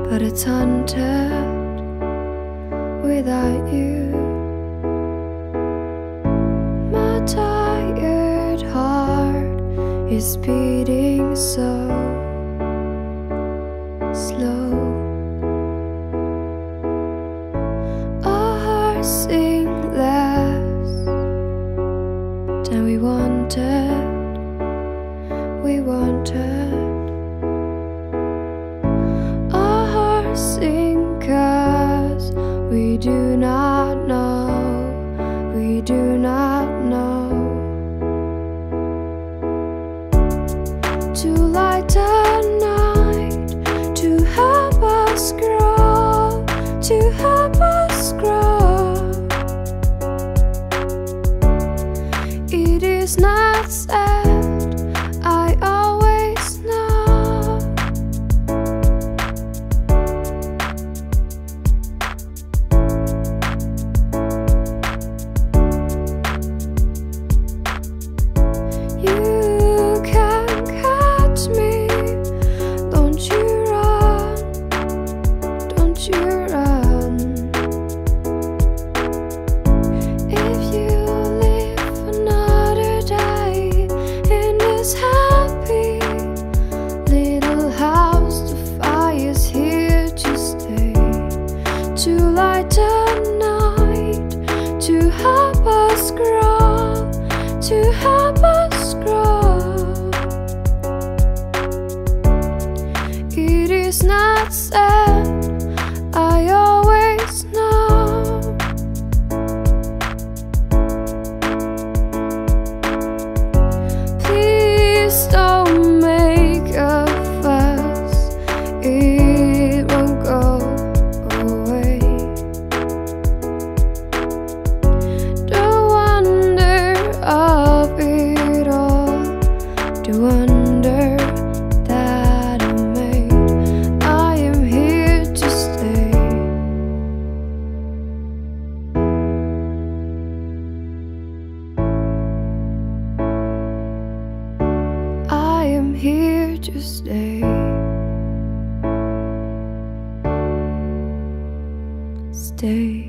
but it's haunted without you. My tired heart is beating so slow. Our hearts sing less than we wanted. We wanted. Our hearts sing 'cause we do not know. We do not know. To light the night, to help us grow, to help us grow. It is not sad, I always know. You can catch me, don't you run, don't you run. If you live another day in this happy little house, the fire's here to stay, to light the night, to help us grow, to help us grow. It is not sad, I always know. Please don't make a fuss, it won't go away. The wonder of it all, the wonder that I made. I am here to stay. I am here to stay. Stay.